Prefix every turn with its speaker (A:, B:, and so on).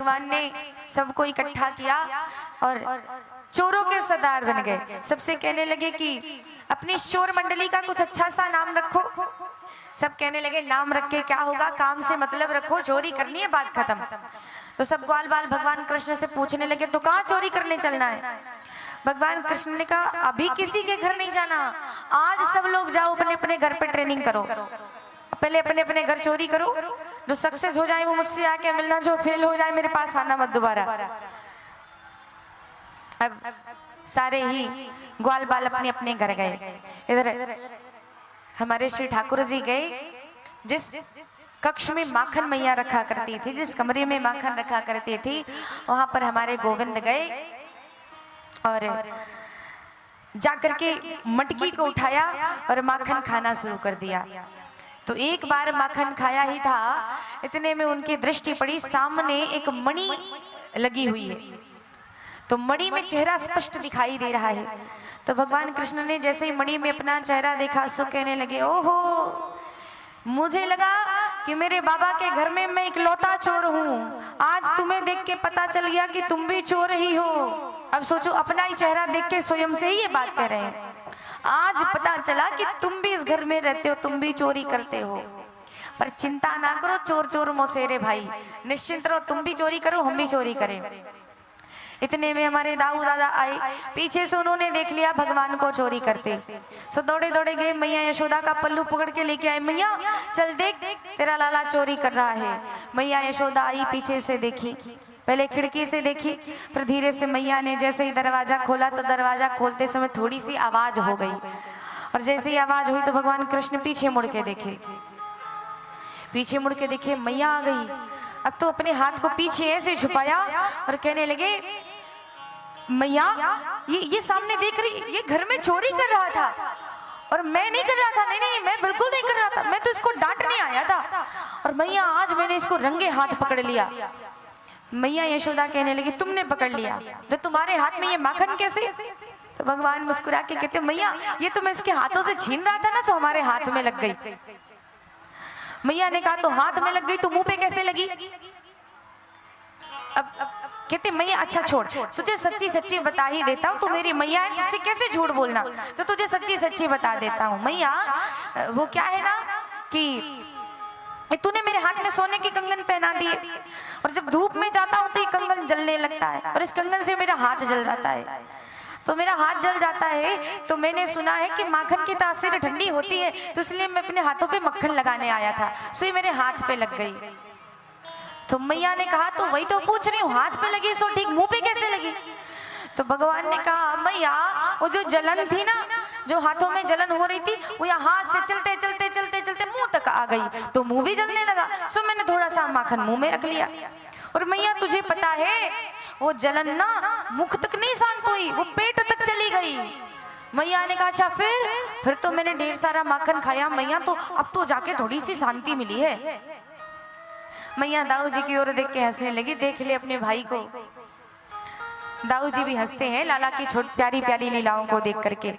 A: भगवान ने सबको इकट्ठा किया और चोरों के सरदार बन गए। सबसे कहने लगे कि अपनी चोर मंडली का कुछ अच्छा सा नाम रखो। सब कहने लगे नाम रख के क्या होगा, काम से मतलब रखो, चोरी करनी है, बात खत्म। तो सब ग्वाल बाल भगवान कृष्ण से पूछने लगे तो कहाँ चोरी करने चलना है। भगवान कृष्ण ने कहा अभी किसी के घर नहीं जाना, आज सब लोग जाओ अपने अपने घर पे ट्रेनिंग करो, पहले अपने अपने घर चोरी करो, जो सक्सेस हो जाए वो मुझसे आके मिलना, जो फेल हो जाए मेरे पास आना मत दोबारा। अब सारे ही ग्वाल बाल अपने अपने घर गए। इधर हमारे श्री ठाकुर जी गए, जिस कक्ष में माखन मैया रखा करती थी, जिस कमरे में माखन रखा करती थी, वहां पर हमारे गोविंद गए और जाकर के मटकी को उठाया और माखन खाना शुरू कर दिया। तो एक बार माखन खाया ही था, इतने में उनकी दृष्टि पड़ी, सामने एक मणि लगी हुई है। तो मणि में चेहरा स्पष्ट दिखाई दे रहा है। तो भगवान कृष्ण ने जैसे ही मणि में अपना चेहरा देखा, सो कहने लगे ओहो, मुझे लगा कि मेरे बाबा के घर में मैं इकलौता चोर हूँ, आज तुम्हें देख के पता चल गया कि तुम भी चोर ही हो। अब सोचो, अपना ही चेहरा देख के स्वयं से ही ये बात कह रहे हैं, आज पता चला कि तुम भी इस घर में रहते हो, तुम भी चोरी करते हो। पर चिंता ना करो, चोर चोर मोसेरे भाई, निश्चिंत रहो, तुम भी चोरी करो, हम भी चोरी करें। इतने में हमारे दाऊ दादा आए, पीछे से उन्होंने देख लिया भगवान को चोरी करते, सो दौड़े दौड़े गए, मैया यशोदा का पल्लू पकड़ के लेके आए, मैया चल देख तेरा लाला चोरी कर रहा है। मैया यशोदा आई, पीछे से देखी, पहले खिड़की से देखी, फिर धीरे से मैया ने जैसे ही दरवाजा खोला तो दरवाजा खोलते समय थोड़ी सी आवाज हो गई, और जैसे ही आवाज हुई तो भगवान कृष्ण पीछे मुड़ के देखे, पीछे मुड़ के देखे मैया आ गई। अब तो अपने हाथ को पीछे ऐसे छुपाया और कहने लगे मैया ये सामने देख रही, ये घर में चोरी कर रहा था और मैं नहीं कर रहा था। नहीं नहीं, मैं बिल्कुल नहीं कर रहा था, मैं तो इसको डांटने आया था, और मैया आज मैंने इसको रंगे हाथ पकड़ लिया। मैया यशोदा कहने लगी तुमने पकड़ लिया, तो तुम्हारे हाथ में ये माखन कैसे? तो भगवान मुस्कुरा के कहते मैया ये तो मैं इसके हाथों से छीन रहा था ना, सो हमारे हाथ में लग गई। मैया ने कहा तो हाथ में लग गई तो मुंह पे कैसे लगी? अब कहते मैया अच्छा छोड़, तुझे सच्ची सच्ची बता ही देता हूँ, तू मेरी मैया है, तुझसे कैसे झूठ बोलना, तो तुझे सच्ची सच्ची बता देता हूँ। मैया वो क्या है ना कि तूने मेरे हाथ में सोने की कंगन पहना दिए, और जब धूप में जाता हूँ तो ये कंगन जलने लगता है, और इस कंगन से मेरा हाथ जल जाता है। तो मेरा हाथ जल जाता है, तो मैंने सुना है कि माखन की तासीर ठंडी होती है, तो इसलिए मैं अपने हाथों पे मक्खन लगाने आया था, सो ये मेरे हाथ पे लग गई। तो मैया ने कहा तो वही तो पूछ रही हूँ, हाथ पे लगी सो ठीक, मुंह पे कैसे लगी? तो भगवान ने कहा मैया वो जो जलन थी ना, जो हाथों में जलन हो रही थी, वो यहाँ हाथ से चलते चलते चलते चलते मुंह तक आ गई, तो मुंह भी जलने लगा, सो मैंने थोड़ा सा माखन मुंह में रख लिया। और मैया तुझे पता है वो जलन ना मुख तक नहीं शांत हुई, वो पेट तक चली गई। मैया ने कहा अच्छा फिर तो मैंने ढेर सारा माखन खाया मैया, तो अब तो जाके थोड़ी सी शांति मिली है। मैया दाऊ जी की ओर देख के हंसने लगी, देख ले अपने भाई को। दाऊ जी भी हंसते हैं लाला की छोटी प्यारी प्यारी लीलाओं को देख करके।